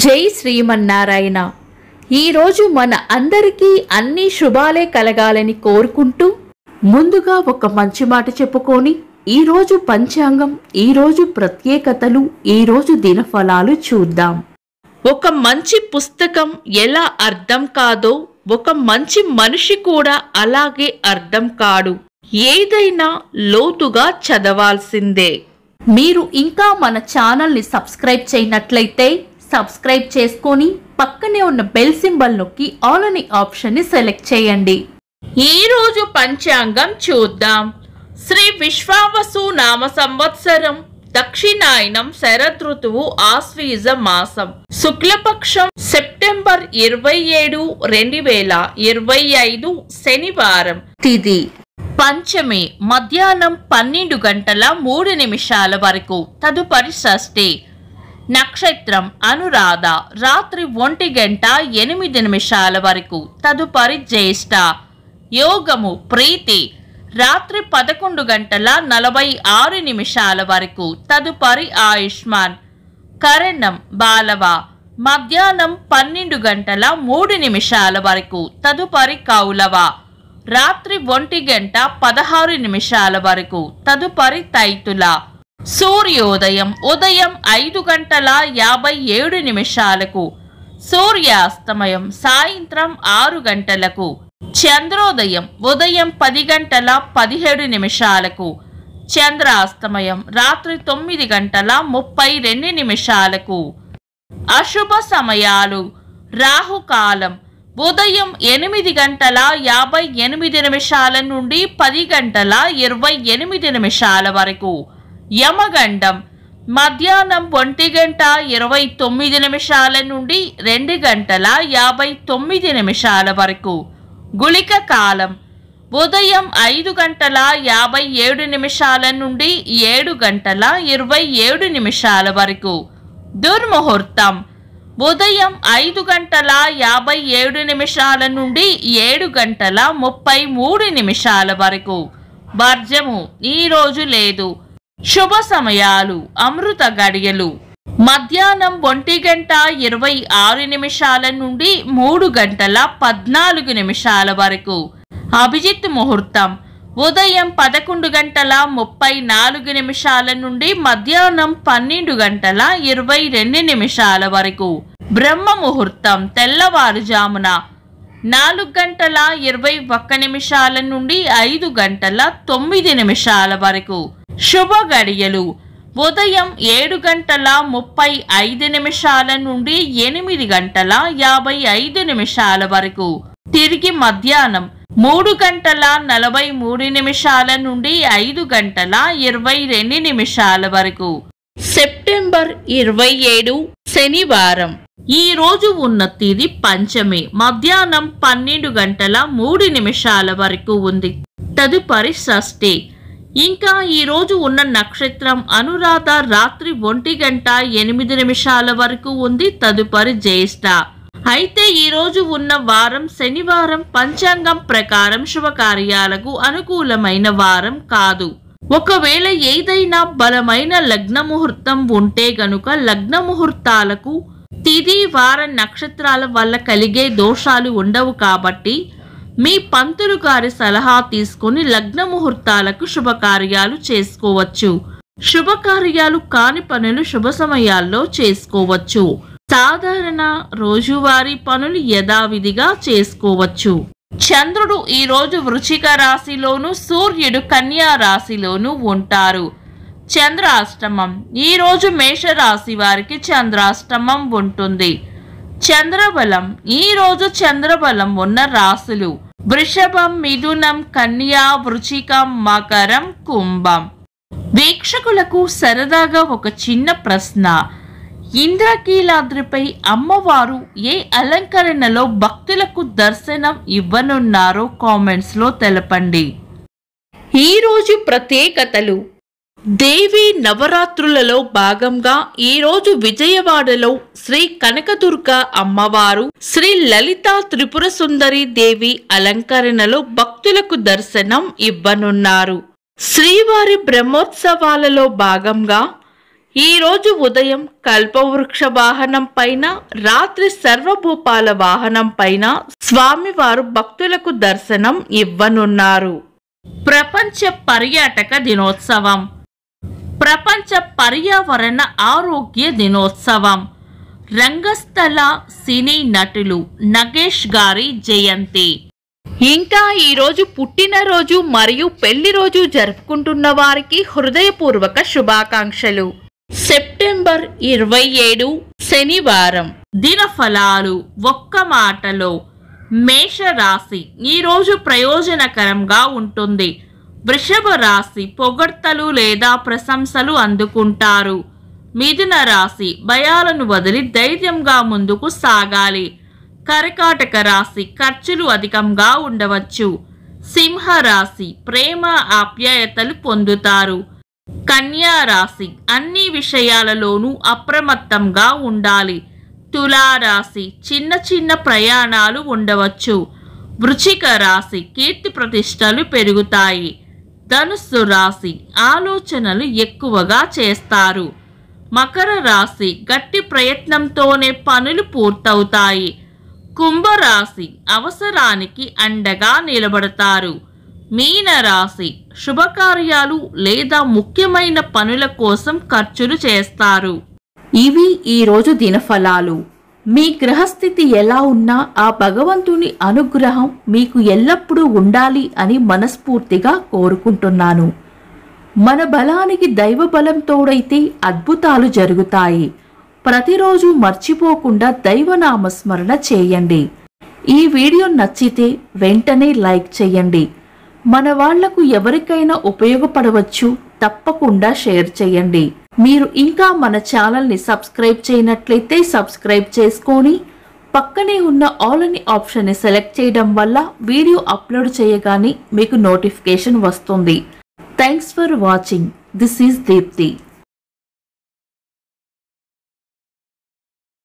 జై శ్రీమన్నారాయణ. ఈరోజు మన అందరికీ అన్ని శుభాలే కలగాలని కోరుకుంటూ ముందుగా ఒక మంచి మాట చెప్పుకొని ఈరోజు పంచాంగం, ఈరోజు ప్రత్యేకతలు, ఈరోజు దినఫలాలు చూద్దాం. ఒక మంచి పుస్తకం ఎలా అర్థం కాదో ఒక మంచి మనిషి కూడా అలాగే అర్థం కాడు. ఏదైనా లోతుగా చదవాల్సిందే. మీరు ఇంకా మన ఛానల్ని సబ్స్క్రైబ్ చేయనట్లయితే సబ్స్క్రైబ్ చేసుకొని పక్కనే ఉన్న బెల్ సింబల్ నొక్కి ఆల్ అనే ఆప్షన్ని సెలెక్ట్ చేయండి. ఈరోజు పంచాంగం చూద్దాం. శ్రీ విశ్వావసు నామ సంవత్సరం, దక్షిణాయనం, శరదృతువు, ఆశ్వీజ మాసం, శుక్లపక్షం, సెప్టెంబర్ 27, 2025 శనివారం. తిథి పంచమి మధ్యాహ్నం 12 గంటల 3 నిమిషాల వరకు. తదుపరి షష్ఠి. నక్షత్రం అనురాధ, రాత్రి 1 గంట 8 నిమిషాల వరకు. తదుపరి జ్యేష్ఠ. యోగము ప్రీతి, రాత్రి 11 గంటల 46 నిమిషాల వరకు. తదుపరి ఆయుష్మాన్. కరణం బాలవ, మధ్యాహ్నం 12 గంటల 3 నిమిషాల వరకు. తదుపరి కౌలవ, రాత్రి 1 గంట 16 నిమిషాల వరకు. తదుపరి తైతుల. సూర్యోదయం ఉదయం 5 గంటల 57 నిమిషాలకు. సూర్యాస్తమయం సాయంత్రం 6 గంటలకు. చంద్రోదయం ఉదయం 10 గంటల 17 నిమిషాలకు. చంద్రాస్తమయం రాత్రి 9 గంటల 32 నిమిషాలకు. అశుభ సమయాలు. రాహుకాలం ఉదయం 8 గంటల 58 నిమిషాల నుండి 10 గంటల 28 నిమిషాల వరకు. యమగండం మధ్యాహ్నం 1 గంట 29 నిమిషాల నుండి 2 గంటల 59 నిమిషాల వరకు. గుళిక కాలం ఉదయం 5 గంటల 57 నిమిషాల నుండి 7 గంటల 27 నిమిషాల వరకు. దుర్ముహూర్తం ఉదయం 5 గంటల 57 నిమిషాల నుండి 7 గంటల 33 నిమిషాల వరకు. వర్జము ఈరోజు లేదు. శుభ సమయాలు. అమృత గడియలు మధ్యాహ్నం 1 గంట 26 నిమిషాల నుండి 3 గంటల 14 నిమిషాల వరకు. అభిజిత్ ముహూర్తం ఉదయం 11 గంటల 34 నిమిషాల నుండి మధ్యాహ్నం 12 గంటల 22 నిమిషాల వరకు. బ్రహ్మ ముహూర్తం తెల్లవారుజామున 4 గంటల 21 నిమిషాల నుండి 5 గంటల 9 నిమిషాల వరకు. శుభ గడియలు ఉదయం 7 గంటల 35 నిమిషాల నుండి 8 గంటల 55 నిమిషాల వరకు. తిరిగి మధ్యాహ్నం 3 గంటల 43 నిమిషాల నుండి 5 గంటల 22 నిమిషాల వరకు. సెప్టెంబర్ 27 శనివారం. ఈ రోజు ఉన్న తేదీ పంచమి, మధ్యాహ్నం 12 గంటల 3 నిమిషాల వరకు ఉంది. తదుపరి షష్ఠి. ఇంకా ఈ రోజు ఉన్న నక్షత్రం అనురాధ, రాత్రి 1 గంట 8 నిమిషాల వరకు ఉంది. తదుపరి జ్యేష్ఠ. అయితే ఈ రోజు ఉన్న వారం శనివారం. పంచాంగం ప్రకారం శుభకార్యాలకు అనుకూలమైన వారం కాదు. ఒకవేళ ఏదైనా బలమైన లగ్న ముహూర్తం ఉంటే గనుక లగ్న ముహూర్తాలకు తిథి, వార, నక్షత్రాల వల్ల కలిగే దోషాలు ఉండవు. కాబట్టి మీ పంతులు గారి సలహా తీసుకుని లగ్న ముహూర్తాలకు శుభకార్యాలు చేసుకోవచ్చు. శుభకార్యాలు కాని పనులు శుభ సమయాల్లో చేసుకోవచ్చు. సాధారణ రోజువారీ పనులు యథావిధిగా చేసుకోవచ్చు. చంద్రుడు ఈ రోజు వృశ్చిక రాశిలోను, సూర్యుడు కన్యా రాశిలోను ఉంటారు. చంద్రాష్టమం ఈ రోజు మేషరాశి వారికి చంద్రాష్టమం ఉంటుంది. చంద్రబలం ఈ రోజు చంద్రబలం ఉన్న రాశులు వృషభం, మిథునం, కన్యా, వృశ్చికం, మకరం, కుంభం. వీక్షకులకు సరదాగా ఒక చిన్న ప్రశ్న. ఇంద్రకీలాద్రిపై అమ్మవారు ఏ అలంకరణలో భక్తులకు దర్శనం ఇవ్వనున్నారో కామెంట్స్ లో తెలపండి. ఈరోజు ప్రత్యేకతలు. దేవి నవరాత్రులలో భాగంగా ఈరోజు విజయవాడలో శ్రీ కనకదుర్గ అమ్మవారు, శ్రీ లలితా త్రిపుర సుందరి దేవి అలంకరణలో భక్తులకు దర్శనం ఇవ్వనున్నారు. శ్రీవారి బ్రహ్మోత్సవాలలో భాగంగా ఈ రోజు ఉదయం కల్పవృక్ష వాహనం పైన, రాత్రి సర్వభూపాల వాహనం పైన స్వామివారు భక్తులకు దర్శనం ఇవ్వనున్నారు. ప్రపంచ పర్యాటక దినోత్సవం, ప్రపంచ పర్యావరణ ఆరోగ్య దినోత్సవం, రంగస్థల సినీ నటులు నగేష్ గారి జయంతి. ఇంకా ఈరోజు పుట్టినరోజు మరియు పెళ్లి రోజు జరుపుకుంటున్న వారికి హృదయపూర్వక శుభాకాంక్షలు. సెప్టెంబర్ 27 శనివారం. దినఫలాలు ఒక్క మాటలో. మేషరాశి ఈరోజు ప్రయోజనకరంగా ఉంటుంది. వృషభ రాశి పొగడ్తలు లేదా ప్రశంసలు అందుకుంటారు. మిథున రాశి భయాలను వదిలి ధైర్యంగా ముందుకు సాగాలి. కర్కాటక రాశి ఖర్చులు అధికంగా ఉండవచ్చు. సింహ రాశి ప్రేమ ఆప్యాయతలు పొందుతారు. కన్యా రాశి అన్ని విషయాలలోనూ అప్రమత్తంగా ఉండాలి. తులా రాశి చిన్న చిన్న ప్రయాణాలు ఉండవచ్చు. వృశ్చిక రాశి కీర్తి ప్రతిష్టలు పెరుగుతాయి. ధనుస్సు రాశి ఆలోచనలు ఎక్కువగా చేస్తారు. మకర రాశి గట్టి ప్రయత్నంతోనే పనులు పూర్తవుతాయి. కుంభరాశి అవసరానికి అండగా నిలబడతారు. మీన రాశి శుభకార్యాలు లేదా ముఖ్యమైన పనుల కోసం ఖర్చులు చేస్తారు. ఇవి ఈరోజు దినఫలాలు. మీ గ్రహస్థితి ఎలా ఉన్నా ఆ భగవంతుని అనుగ్రహం మీకు ఎల్లప్పుడూ ఉండాలి అని మనస్ఫూర్తిగా కోరుకుంటున్నాను. మన బలానికి దైవ బలం తోడైతే అద్భుతాలు జరుగుతాయి. ప్రతిరోజు మర్చిపోకుండా దైవనామస్మరణ చేయండి. ఈ వీడియో నచ్చితే వెంటనే లైక్ చేయండి. మన వాళ్లకు ఎవరికైనా ఉపయోగపడవచ్చు. తప్పకుండా షేర్ చేయండి. మీరు ఇంకా మన ఛానల్ని సబ్స్క్రైబ్ చేయనట్లయితే సబ్స్క్రైబ్ చేసుకొని పక్కనే ఉన్న ఆల్ అని ఆప్షన్ని సెలెక్ట్ చేయడం వల్ల వీడియో అప్లోడ్ చేయగానే మీకు నోటిఫికేషన్ వస్తుంది. Thanks for watching. This is Deepti.